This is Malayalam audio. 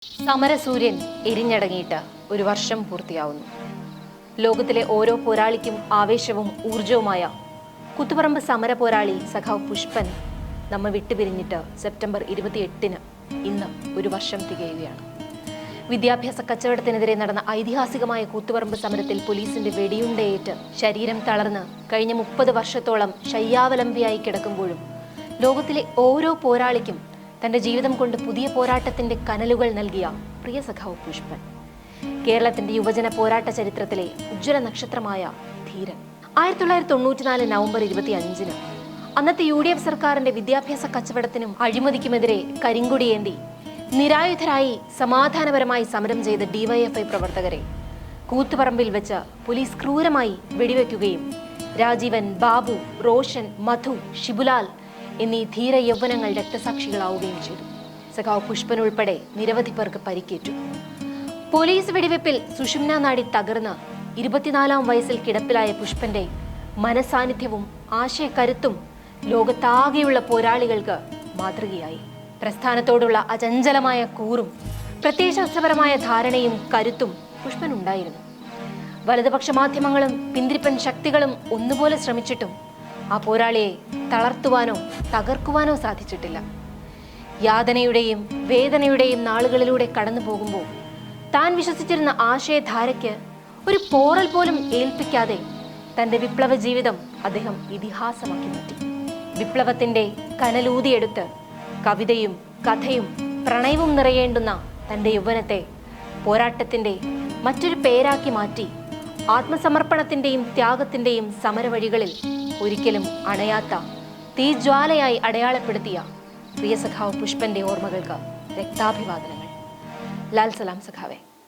സമരസൂര്യൻ എരിഞ്ഞടങ്ങിയിട്ട് ഒരു വർഷം പൂർത്തിയാവുന്നു. ലോകത്തിലെ ഓരോ പോരാളിക്കും ആവേശവും ഊർജവുമായ കുത്തുപറമ്പ് സമര പോരാളി സഖാവ് പുഷ്പൻ നമ്മെ വിട്ടുപിരിഞ്ഞിട്ട് സെപ്റ്റംബർ 28-ന് ഇന്ന് ഒരു വർഷം തികയുകയാണ്. വിദ്യാഭ്യാസ കച്ചവടത്തിനെതിരെ നടന്ന ഐതിഹാസികമായ കൂത്തുപറമ്പ് സമരത്തിൽ പോലീസിന്റെ വെടിയുണ്ടയേറ്റ് ശരീരം തളർന്ന് കഴിഞ്ഞ 30 വർഷത്തോളം ശയ്യാവലംബിയായി കിടക്കുമ്പോഴും ലോകത്തിലെ ഓരോ പോരാളിക്കും തന്റെ ജീവിതം കൊണ്ട് പുതിയ പോരാട്ടത്തിന്റെ കനലുകൾ നൽകിയ പ്രിയ സഖാവ് പുഷ്പൻ കേരളത്തിന്റെ യുവജന പോരാട്ട ചരിത്രത്തിലെ ഉജ്ജ്വല നക്ഷത്രമായ ധീരൻ. 1994 നവംബർ 25-ന് അന്നത്തെ UDF സർക്കാരിന്റെ വിദ്യാഭ്യാസ കച്ചവടത്തിനും അഴിമതിക്കുമെതിരെ കരിങ്കൊടിയേന്തി നിരായുധരായി സമാധാനപരമായി സമരം ചെയ്ത DYFI പ്രവർത്തകരെ കൂത്തുപറമ്പിൽ വെച്ച് പോലീസ് ക്രൂരമായി വെടിവെക്കുകയും രാജീവൻ, ബാബു, റോഷൻ, മധു, ഷിബുലാൽ എന്നീ ധീര യൗവനങ്ങൾ രക്തസാക്ഷികളാവുകയും ചെയ്തു. സഖാവ് പുഷ്പൻ ഉൾപ്പെടെ നിരവധി പേർക്ക് പരിക്കേറ്റു. പോലീസ് വെടിവെപ്പിൽ സുഷുമ്നാ നാഡി തകർന്ന് 24-ാം വയസ്സിൽ കിടപ്പിലായ പുഷ്പന്റെ മനസാന്നിധ്യവും ആശയക്കരുത്തും ലോകത്താകെയുള്ള പോരാളികൾക്ക് മാതൃകയായി. പ്രസ്ഥാനത്തോടുള്ള അചഞ്ചലമായ കൂറും പ്രത്യയശാസ്ത്രപരമായ ധാരണയും കരുത്തും പുഷ്പനുണ്ടായിരുന്നു. വലതുപക്ഷ മാധ്യമങ്ങളും പിന്തിരിപ്പൻ ശക്തികളും ഒന്നുപോലെ ശ്രമിച്ചിട്ടും ആ പോരാളിയെ തളർത്തുവാനോ തകർക്കുവാനോ സാധിച്ചിട്ടില്ല. യാതനയുടെയും വേദനയുടെയും നാളുകളിലൂടെ കടന്നു പോകുമ്പോൾ താൻ വിശ്വസിച്ചിരുന്ന ആശയധാരയ്ക്ക് ഒരു പോറൽ പോലും ഏൽപ്പിക്കാതെ തന്റെ വിപ്ലവ ജീവിതം അദ്ദേഹം ഇതിഹാസമാക്കി മാറ്റി. വിപ്ലവത്തിന്റെ കനലൂതിയെടുത്ത് കവിതയും കഥയും പ്രണയവും നിറയേണ്ടുന്ന തന്റെ യൗവനത്തെ പോരാട്ടത്തിന്റെ മറ്റൊരു പേരാക്കി മാറ്റി ആത്മസമർപ്പണത്തിന്റെയും ത്യാഗത്തിന്റെയും സമരവഴികളിൽ ഒരിക്കലും അണയാത്ത തീജ്വാലയായി അടയാളപ്പെടുത്തിയ പ്രിയ സഖാവ് പുഷ്പന്റെ ഓർമ്മകൾക്ക് രക്താഭിവാദനങ്ങൾ. ലാൽ സലാം സഖാവേ.